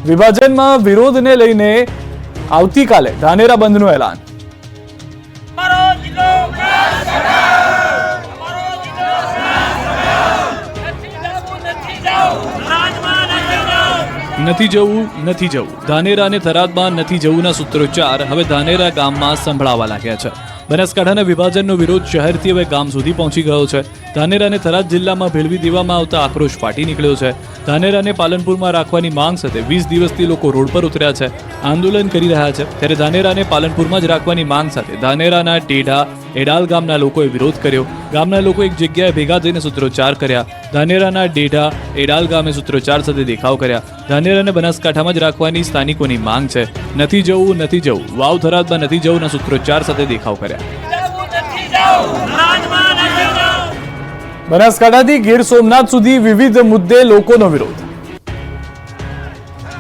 વિભાજનમાં વિરોધને લઈને આવતીકાલે ધાનેરા બંધનું એલાન. નથી જવું ધાનેરા અને થરાદમાં નથી જવુંના સૂત્રોચ્ચાર હવે ધાનેરા ગામમાં સંભળાવા લાગ્યા છે. બનાસકાંઠાના વિભાજનનો વિરોધ શહેરથી હવે ગામ સુધી પહોંચી ગયો છે. ધાનેરા અને થરાદ જિલ્લામાં ભેળવી દેવામાં આવતા આક્રોશ ફાટી નીકળ્યો છે. ધાનેરાને પાલનપુરમાં રાખવાની માંગ સાથે 20 દિવસથી લોકો રોડ પર ઉતર્યા છે, આંદોલન કરી રહ્યા છે. ત્યારે ધાનેરાને પાલનપુરમાં જ રાખવાની માંગ સાથે ધાનેરાના ટેઢા એડાલ ગામના લોકોએ વિરોધ કર્યો. ગામના લોકો એક જગ્યાએ ભેગા થઈને સૂત્રોચ્ચાર કર્યા. ધાનેરાના ડેઢા એડાલ ગામે સૂત્રોચ્ચાર સાથે દેખાવ કર્યા. ધાનેરાને બનાસકાંઠામાં જ રાખવાની સ્થાનિકોની માંગ છે. નથી જવું વાવ થરાદમાં નથી જવુંના સૂત્રોચ્ચાર સાથે દેખાવ કર્યા. બનાસકાંઠાથી ગીર સોમનાથ સુધી વિવિધ મુદ્દે લોકોનો વિરોધ.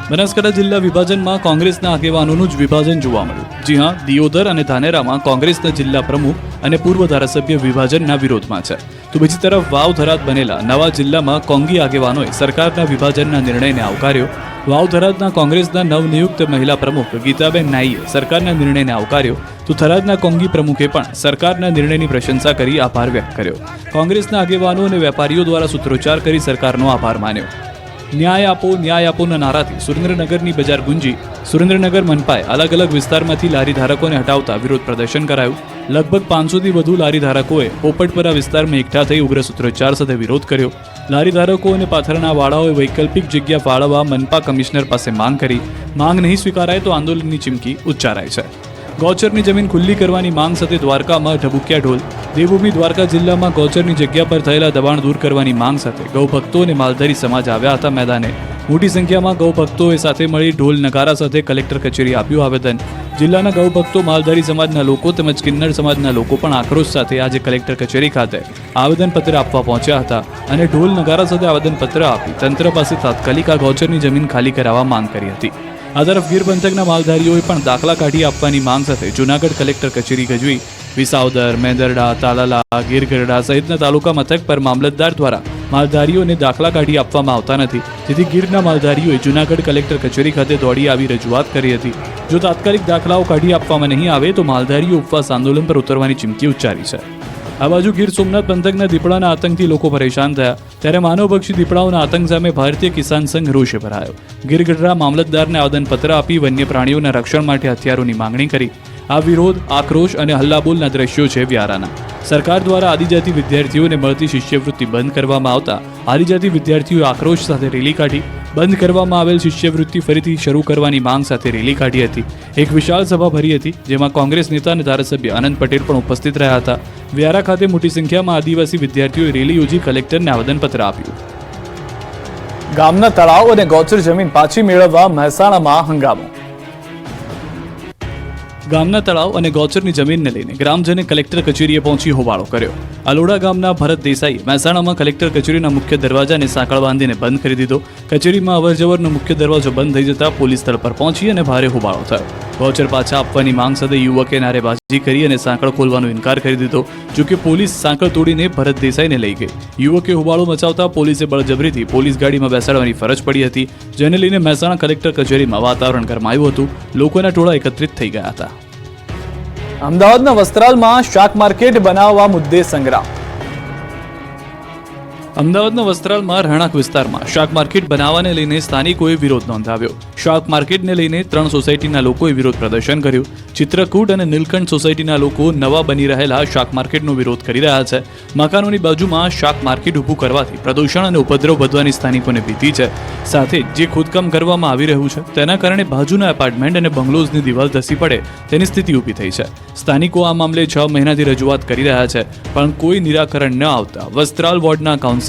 બનાસકાંઠા જિલ્લા વિભાજનમાં કોંગ્રેસના આગેવાનોનું જ વિભાજન જોવા મળ્યું. જી હા, દિયોદર અને ધાનેરામાં કોંગ્રેસના જિલ્લા પ્રમુખ અને પૂર્વ ધારાસભ્ય વિભાજનના વિરોધમાં છે. તો બીજી તરફ વાવ થરાદ બનેલા નવા જિલ્લામાં કોંગી આગેવાનોએ સરકારના વિભાજનના નિર્ણયને આવકાર્યો. વાવ થરાદના કોંગ્રેસના નવનિયુક્ત મહિલા પ્રમુખ ગીતાબેન નાઈએ સરકારના નિર્ણયને આવકાર્યો. તો થરાદના કોંગી પ્રમુખે પણ સરકારના નિર્ણયની પ્રશંસા કરી આભાર વ્યક્ત કર્યો. કોંગ્રેસના આગેવાનો અને વેપારીઓ દ્વારા સૂત્રોચ્ચાર કરી સરકારનો આભાર માન્યો. ન્યાય આપોના નારાથી સુરેન્દ્રનગરની બજાર ગુંજી. સુરેન્દ્રનગર મનપાએ અલગ અલગ વિસ્તારમાંથી લારી ધારકોને હટાવતા વિરોધ પ્રદર્શન કરાયું. લગભગ 500થી વધુ લારી ધારકોએ પોપટપરા વિસ્તારમાં એકઠા થઈ ઉગ્ર સૂત્રોચ્ચાર સાથે વિરોધ કર્યો. લારી ધારકો અને પાથરના વાળાઓએ વૈકલ્પિક જગ્યા ફાળવવા મનપા કમિશનર પાસે માંગ કરી. માંગ નહીં સ્વીકારાય તો આંદોલનની ચીમકી ઉચ્ચારાઈ છે. ગૌચરની જમીન ખુલ્લી કરવાની માંગ સાથે દ્વારકામાં ઢબુકિયા ઢોલ. દેવભૂમિ દ્વારકા જિલ્લામાં ગૌચરની જગ્યા પર થયેલા દબાણ દૂર કરવાની માંગ સાથે ગૌભક્તો અને માલધારી સમાજ આવ્યા હતા મેદાને. મોટી સંખ્યામાં ગૌભક્તોએ સાથે મળી ઢોલ નગારા સાથે કલેક્ટર કચેરી આપ્યું આવેદન. જિલ્લાના ગૌભક્તો, માલધારી સમાજના લોકો તેમજ કિન્નર સમાજના લોકો પણ આક્રોશ સાથે આજે કલેક્ટર કચેરી ખાતે આવેદનપત્ર આપવા પહોંચ્યા હતા અને ઢોલ નગારા સાથે આવેદનપત્ર આપી તંત્ર પાસે તાત્કાલિક આ ગૌચરની જમીન ખાલી કરાવવા માંગ કરી હતી. આ તરફ ગીર પંથકના માલધારીઓએ પણ દાખલા કાઢી આપવાની માંગ સાથે જૂનાગઢ કલેક્ટર કચેરી ગજવી. વિસાવદર, મેંદરડા, તાલાલા, ગીરગઢડા સહિતના તાલુકા મથક પર મામલતદાર દ્વારા માલધારીઓને દાખલા કાઢી આપવામાં આવતા નથી, જેથી ગીરના માલધારીઓએ જૂનાગઢ કલેક્ટર કચેરી ખાતે દોડી આવી રજૂઆત કરી હતી. જો તાત્કાલિક દાખલાઓ કાઢી આપવામાં નહીં આવે તો માલધારીઓ ઉપવાસ આંદોલન પર ઉતરવાની ચીમકી ઉચ્ચારી છે. આ બાજુ ગીર સોમનાથ પંથકના દીપડાના આતંકથી લોકો પરેશાન થયા, ત્યારે માનવભક્ષી દીપડાઓના આતંક સામે ભારતીય કિસાન સંઘ રોષે ભરાયો. ગીરગઢડા મામલતદારને આવેદનપત્ર આપી વન્ય પ્રાણીઓના રક્ષણ માટે હથિયારોની માંગણી કરી. આ વિરોધ, આક્રોશ અને હલ્લાબોલના દ્રશ્યો છે વ્યારાના. સરકાર દ્વારા આદિજાતિ વિદ્યાર્થીઓને મળતી શિષ્યવૃત્તિ બંધ કરવામાં આવતા આદિજાતિ વિદ્યાર્થીઓએ આક્રોશ સાથે રેલી કાઢી. બંધ કરવામાં આવેલ શિષ્યવૃત્તિ ફરીથી શરૂ કરવાની માંગ સાથે રેલી કાઢી હતી. એક વિશાળ સભા ભરી હતી, જેમાં કોંગ્રેસ નેતા અને ધારાસભ્ય આનંદ પટેલ પણ ઉપસ્થિત રહ્યા હતા. વ્યારા ખાતે મોટી સંખ્યામાં આદિવાસી વિદ્યાર્થીઓએ રેલી યોજી કલેક્ટરને આવેદનપત્ર આપ્યું. ગામના તળાવ અને ગૌચર જમીન પાછી મેળવવા મહેસાણામાં હંગામો. ગામના તળાવ અને ગૌચરની જમીનને લઈને ગ્રામજને કલેક્ટર કચેરીએ પહોંચી હોબાળો કર્યો. અલોડા ગામના ભરત દેસાઈએ મહેસાણામાં કલેક્ટર કચેરીના મુખ્ય દરવાજાને સાંકળ બાંધીને બંધ કરી દીધો. કચેરીમાં અવરજવરનો મુખ્ય દરવાજો બંધ થઈ જતા પોલીસ સ્થળ પર પહોંચી અને ભારે હોબાળો થયો. ગૌચર પાછા આપવાની માંગ સાથે યુવકે નારેબાજી કરી અને સાંકળ ખોલવાનો ઇનકાર કરી દીધો. જોકે પોલીસ સાંકળ તોડીને ભરત દેસાઈને લઈ ગઈ. યુવકે હોબાળો મચાવતા પોલીસે બળજબરીથી પોલીસ ગાડીમાં બેસાડવાની ફરજ પડી હતી, જેને લઈને મહેસાણા કલેક્ટર કચેરીમાં વાતાવરણ ગરમાયું હતું. લોકોના ટોળા એકત્રિત થઈ ગયા હતા. અમદાવાદના વસ્ત્રાલમાં શાક માર્કેટ બનાવવા મુદ્દે સંગ્રામ. અમદાવાદના વસ્ત્રાલમાં રહેણાંક વિસ્તારમાં શાક માર્કેટ બનાવવાને લઈને સ્થાનિકોએ વિરોધ નોંધાવ્યો. શાક માર્કેટને લઈને 3 સોસાયટીના લોકોએ વિરોધ પ્રદર્શન કર્યું. ચિત્રકૂટ અને નીલકંઠ સોસાયટીના લોકો નવા બની રહેલા શાક માર્કેટનો વિરોધ કરી રહ્યા છે. મકાનોની બાજુમાં શાક માર્કેટ ઊભું કરવાથી પ્રદૂષણ અને ઉપદ્રવ વધવાની સ્થાનિકોને ભીતિ છે. સાથે જે ખોદકામ કરવામાં આવી રહ્યું છે તેના કારણે બાજુના એપાર્ટમેન્ટ અને બંગલોઝની દિવાલ ધસી પડે તેની સ્થિતિ ઊભી થઈ છે. સ્થાનિકો આ મામલે 6 મહિનાથી રજૂઆત કરી રહ્યા છે, પણ કોઈ નિરાકરણ ન આવતા વસ્ત્રાલ વોર્ડના કાઉન્સિલર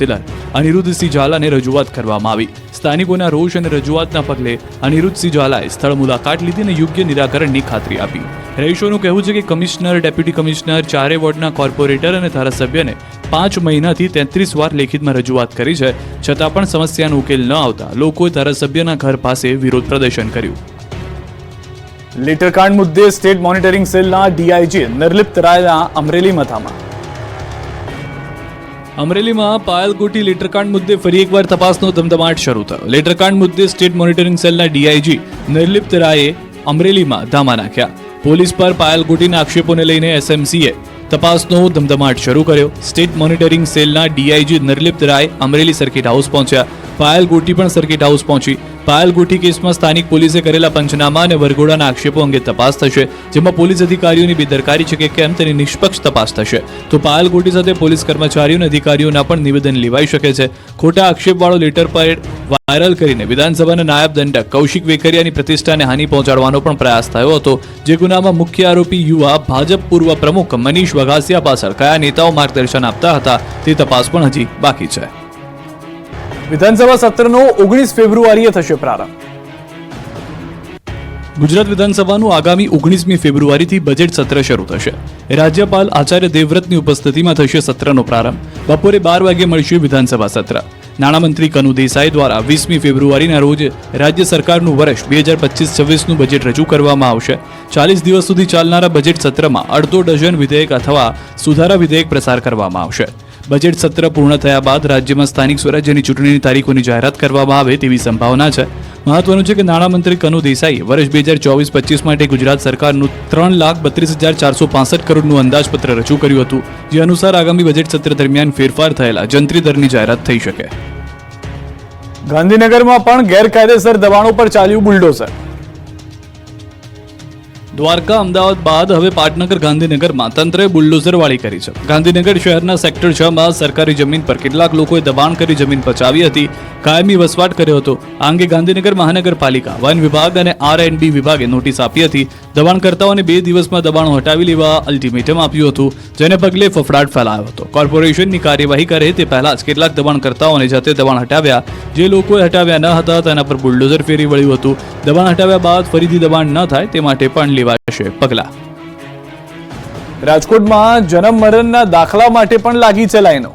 અનિરુદ્ધસિંહ ઝાલાને રજૂઆત કરવામાં આવી. સ્થાનિકોના રોષ અને રજૂઆતના પગલે અનિરુદ્ધસિંહ ઝાલાએ સ્થળ મુલાકાત લીધી અને યોગ્ય નિરાકરણની ખાતરી આપી. રહીશોનું કહેવું છે કે કમિશનર, ડેપ્યુટી કમિશનર, 4 વોર્ડના કોર્પોરેટર અને ધારાસભ્યને 5 મહિનાથી 33 વાર લેખિતમાં રજૂઆત કરી છે, છતાં પણ સમસ્યાનો ઉકેલ ન આવતા લોકોએ ધારાસભ્યના ઘર પાસે વિરોધ પ્રદર્શન કર્યું. લીટરકાંડ મુદ્દે સ્ટેટ મોનિટરિંગ સેલના ડીઆઈજી નિર્લિપ્ત રાયના અમરેલી મથામાં. અમરેલીમાં પાયલગોટી લેટરકાંડ મુદ્દે ફરી એકવાર તપાસનો ધમધમાટ શરૂ થયો. લેટરકાંડ મુદ્દે સ્ટેટ મોનિટરિંગ સેલના ડીઆઈજી નિર્લિપ્ત રાયે અમરેલીમાં ધામા નાખ્યા. પોલીસ પર પાયલગોટીના આક્ષેપોને લઈને એસએમસીએ તપાસનો ધમધમાટ શરૂ કર્યો. સ્ટેટ મોનિટરિંગ સેલના ડીઆઈજી નિર્લિપ્ત રાય અમરેલી સર્કિટ હાઉસ પહોંચ્યા. પાયલગોટી પણ સર્કિટ હાઉસ પહોંચી. પાયલગોટી કેસમાં સ્થાનિક પોલીસે કરેલા પંચનામા અને વરઘોડાના આક્ષેપો અંગે તપાસ થશે, જેમાં પોલીસ અધિકારીઓની બેદરકારી છે કે કેમ તેની નિષ્પક્ષ તપાસ થશે. તો પાયલગોટી સાથે પોલીસ કર્મચારીઓ અને અધિકારીઓના પણ નિવેદન લેવાઈ શકે છે. ખોટા આક્ષેપવાળો લેટર પેડ વાયરલ કરીને વિધાનસભાના નાયબ દંડક કૌશિક વેકરિયાની પ્રતિષ્ઠાને હાનિ પહોંચાડવાનો પણ પ્રયાસ થયો હતો. જે ગુનામાં મુખ્ય આરોપી યુવા ભાજપ પૂર્વ પ્રમુખ મનીષ વઘાસિયા પાછળ કયા નેતાઓ માર્ગદર્શન આપતા હતા તે તપાસ પણ હજી બાકી છે. વિધાનસભા સત્રનો 19 ફેબ્રુઆરીએ થશે પ્રારંભ. ગુજરાત વિધાનસભાનું આગામી 19મી ફેબ્રુઆરીથી બજેટ સત્ર શરૂ થશે. રાજ્યપાલ આચાર્ય દેવવ્રતની ઉપસ્થિતિમાં થશે સત્રનો પ્રારંભ. બપોરે 12 વાગે મળશે વિધાનસભા સત્ર. નાણામંત્રી કનુ દેસાઈ દ્વારા 20મી ફેબ્રુઆરીના રોજ રાજ્ય સરકારનું વર્ષ 2025-26નું બજેટ રજૂ કરવામાં આવશે. 40 દિવસ સુધી ચાલનારા બજેટ સત્રમાં અડધો ડઝન વિધેયક અથવા સુધારા વિધેયક પ્રસાર કરવામાં આવશે. બજેટ સત્ર પૂર્ણ થયા બાદ રાજ્યમાં સ્થાનિક સ્વરાજ્યની ચૂંટણીની તારીખોની જાહેરાત કરવામાં આવે તેવી સંભાવના છે. મહત્વનું છે કે નાણામંત્રી કનુ દેસાઈએ વર્ષ 2024-25 માટે ગુજરાત સરકારનું 3,32,465 કરોડનું અંદાજપત્ર રજૂ કર્યું હતું, જે અનુસાર આગામી બજેટ સત્ર દરમિયાન ફેરફાર થયેલા જંત્રી દરની જાહેરાત થઈ શકે. ગાંધીનગરમાં પણ ગેરકાયદેસર દબાણો પર ચાલ્યું બુલડોઝર. દ્વારકા, અમદાવાદ બાદ હવે પાટનગર ગાંધીનગરમાં તંત્રએ બુલડોઝરવાળી કરી છે. ગાંધીનગર શહેરના સેક્ટર 6માં સરકારી જમીન પર કેટલાક લોકોએ દબાણ કરી જમીન પચાવી હતી, કાયમી વસવાટ કર્યો હતો. આ અંગે ગાંધીનગર મહાનગરપાલિકા, વન વિભાગ અને R&B વિભાગે નોટિસ આપી હતી. દબાણકર્તાઓને 2 દિવસમાં દબાણો હટાવી લેવા અલ્ટિમેટમ આપ્યું હતું, જેને પગલે ફફડાટ ફેલાયો હતો. કોર્પોરેશનની કાર્યવાહી કરે તે પહેલા જ કેટલાક દબાણકર્તાઓને જાતે દબાણ હટાવ્યા. જે લોકોએ હટાવ્યા ન હતા તેના પર બુલડોઝર ફેરી વળ્યું હતું. દબાણ હટાવ્યા બાદ ફરીથી દબાણ ન થાય તે માટે પણ લેવાશે પગલાં. રાજકોટમાં જન્મ મરણના દાખલા માટે પણ લાગી છે લાઈનો.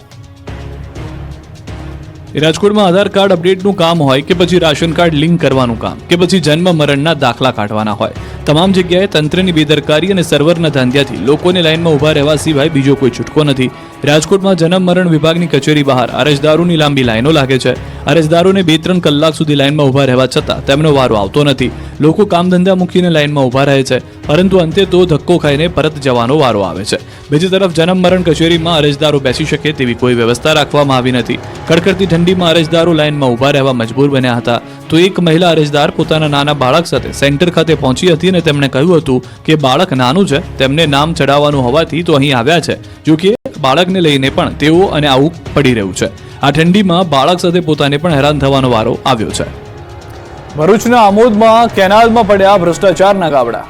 રાજકોટમાં આધાર કાર્ડ અપડેટનું કામ હોય કે પછી રાશન કાર્ડ લિંક કરવાનું કામ કે પછી જન્મ મરણના દાખલા કાઢવાના હોય, તમામ જગ્યાએ તંત્રની બેદરકારી અને સર્વરના ધાંધિયાથી લોકોને લાઈનમાં ઊભા રહેવા સિવાય બીજો કોઈ છૂટકો નથી. રાજકોટમાં જન્મ મરણ વિભાગની કચેરી બહાર અરજદારોની લાંબી લાઈનો લાગે છે. અરજદારોને 2-3 કલાક સુધી લાઈનમાં ઊભા રહેવા છતાં તેમનો વારો આવતો નથી. લોકો કામ ધંધા મૂકીને લાઈનમાં ઊભા રહે છે, પરંતુ અંતે તો ધક્કો ખાઈને પરત જવાનો વારો આવે છે. બીજી તરફ જન્મ મરણ કચેરીમાં અરજદારો બેસી શકે તેવી કોઈ વ્યવસ્થા રાખવામાં આવી નથી. કડકડતી ઠંડીમાં અરજદારો લાઈનમાં ઊભા રહેવા મજબૂર બન્યા હતા. તો એક મહિલા અરજદાર પોતાના નાના બાળક સાથે સેન્ટર ખાતે પહોંચી હતી અને તેમણે કહ્યું હતું કે બાળક નાનું છે, તેમને નામ ચડાવવાનું હોવાથી તો અહીં આવ્યા છે. જો કે બાળકને લઈને પણ તેઓ અને આવું પડી રહ્યું છે. આ ઠંડીમાં બાળક સાથે પોતાને પણ હેરાન થવાનો વારો આવ્યો છે. ભરૂચના આમોદમાં કેનાલમાં પડ્યા ભ્રષ્ટાચારના ગાબડા.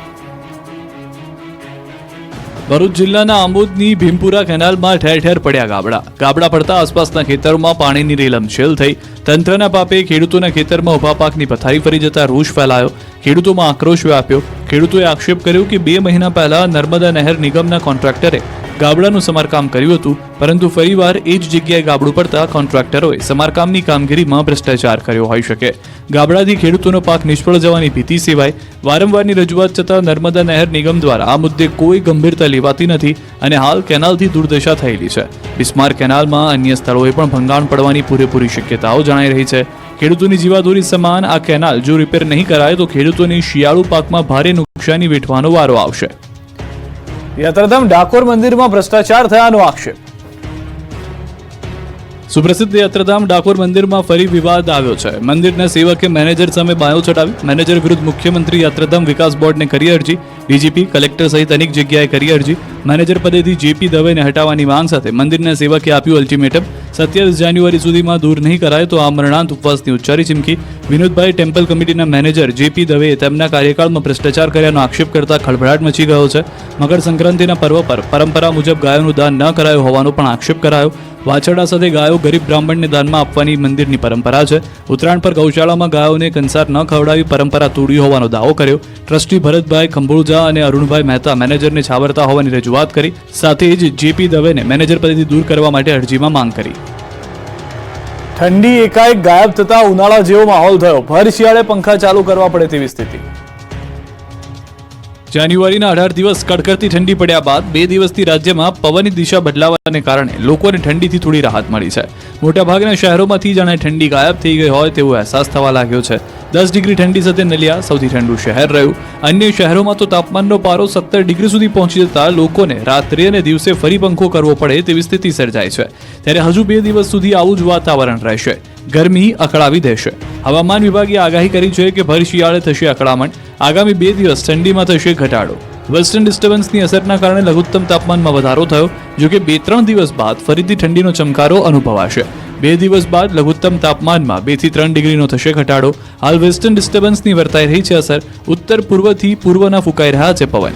ભરૂચ જિલ્લાના આમોદની ભીમપુરા કેનાલમાં ઠેર ઠેર પડ્યા ગાબડા. ગાબડા પડતા આસપાસના ખેતરોમાં પાણીની રેલમછેલ થઈ. તંત્રના પાપે ખેડૂતોના ખેતરમાં ઉભા પાકની પથારી ફરી જતા રોષ ફેલાયો. ખેડૂતોમાં આક્રોશ વ્યાપ્યો. ખેડૂતોએ આક્ષેપ કર્યો કે 2 મહિના પહેલા નર્મદા નહેર નિગમના કોન્ટ્રાક્ટરે ગાબડાનું સમારકામ કર્યું હતું, પરંતુ ફરીવાર એ જ જગ્યાએ ગાબડું પડતા કોન્ટ્રાક્ટરોએ સમારકામની કામગીરીમાં ભ્રષ્ટાચાર કર્યો હોઈ શકે. ગાબડાથી ખેડૂતોનો પાક નિષ્ફળ જવાની ભીતિ સિવાય વારંવારની રજૂઆત છતાં નર્મદા નહેર નિગમ દ્વારા આ મુદ્દે કોઈ ગંભીરતા લેવાતી નથી અને હાલ કેનાલથી દુર્દશા થયેલી છે. બિસ્માર કેનાલમાં અન્ય સ્થળોએ પણ ભંગાણ પડવાની પૂરેપૂરી શક્યતાઓ જણાઈ રહી છે. ખેડૂતોની જીવાદોરી સમાન આ કેનાલ જો રિપેર નહીં કરાય તો ખેડૂતોની શિયાળુ પાકમાં ભારે નુકસાની વેઠવાનો વારો આવશે. યાત્રાધામ ડાકોર મંદિરમાં ભ્રષ્ટાચાર થયાનો આક્ષેપ. સુપ્રસિદ્ધ યાત્રાધામ ડાકોર મંદિરમાં ફરી વિવાદ આવ્યો છે. મંદિરના સેવકે મેનેજર સામે બાયો ચડાવી. મેનેજર વિરુદ્ધ મુખ્યમંત્રી યાત્રાધામ વિકાસ બોર્ડને કરી અરજી. ડીજીપી, કલેક્ટર સહિત અનેક જગ્યાએ કરી અરજી. મેનેજર પદેથી જેપી દવેને હટાવવાની માંગ સાથે મંદિરના સેવકે આપ્યું અલ્ટિમેટમ. 27 જાન્યુઆરી સુધીમાં દૂર નહીં કરાય તો આમરણાંત ઉપવાસની ઉચ્ચારી ચીમકી. વિનોદભાઈ ટેમ્પલ કમિટીના મેનેજર જેપી દવેએ તેમના કાર્યકાળમાં ભ્રષ્ટાચાર કર્યાનો આક્ષેપ કરતા ખળભળાટ મચી ગયો છે. મકર સંક્રાંતિના પર્વ પર પરંપરા મુજબ ગાયોનું દાન ન કરાયું હોવાનો પણ આક્ષેપ કરાયો. વાછરડા સાથે ગાયો ગરીબ બ્રાહ્મણને દાનમાં આપવાની મંદિરની પરંપરા છે. ઉત્તરાયણ પર ગૌશાળામાં ગાયોને કંસાર ન ખવડાવી પરંપરા તોડી હોવાનો દાવો કર્યો. ટ્રસ્ટી ભરતભાઈ ખંભોળજા અને અરુણભાઈ મહેતા મેનેજરને છાવરતા હોવાની રજૂઆત કરી. સાથે જ જેપી દવેને મેનેજર પદેથી દૂર કરવા માટે અરજીમાં માંગ કરી. ઠંડી એકાએક ગાયબ થતા ઉનાળા જેવો માહોલ થયો. ભર શિયાળે પંખા ચાલુ કરવા પડે તેવી સ્થિતિ. જાન્યુઆરીના 18 દિવસ કડકડતી ઠંડી પડ્યા બાદ 2 દિવસથી રાજ્યમાં પવનની દિશા બદલાવાને કારણે લોકોને ઠંડીથી થોડી રાહત મળી છે. મોટાભાગના શહેરોમાંથી જાણે ઠંડી ગાયબ થઈ ગઈ હોય તેવો અહેસાસ થવા લાગ્યો છે. 10 ડિગ્રી ઠંડી સાથે નલિયા સૌથી ઠંડુ શહેર રહ્યું. અન્ય શહેરોમાં તો તાપમાનનો પારો 17 ડિગ્રી સુધી પહોંચી જતા લોકોને રાત્રે અને દિવસે ફરી પંખો કરવો પડે તેવી સ્થિતિ સર્જાય છે. ત્યારે હજુ 2 દિવસ સુધી આવું જ વાતાવરણ રહેશે. ગરમી અકળાવી દેશે. હવામાન વિભાગે આગાહી કરી છે કે ભર શિયાળે થશે અકળામણ. આગામી 2 દિવસ ઠંડીમાં થશે ઘટાડો. વેસ્ટર્ન ડિસ્ટર્બન્સની અસરના કારણે લઘુત્તમ તાપમાનમાં વધારો થયો. જોકે 2-3 દિવસ બાદ ફરીથી ઠંડીનો ચમકારો અનુભવાશે. 2 દિવસ બાદ લઘુત્તમ તાપમાનમાં 2 થી 3 ડિગ્રીનો થશે ઘટાડો. હાલ વેસ્ટર્ન ડિસ્ટર્બન્સની વર્તાઈ રહી છે અસર. ઉત્તર પૂર્વથી પૂર્વના ફૂંકાઈ રહ્યા છે પવન.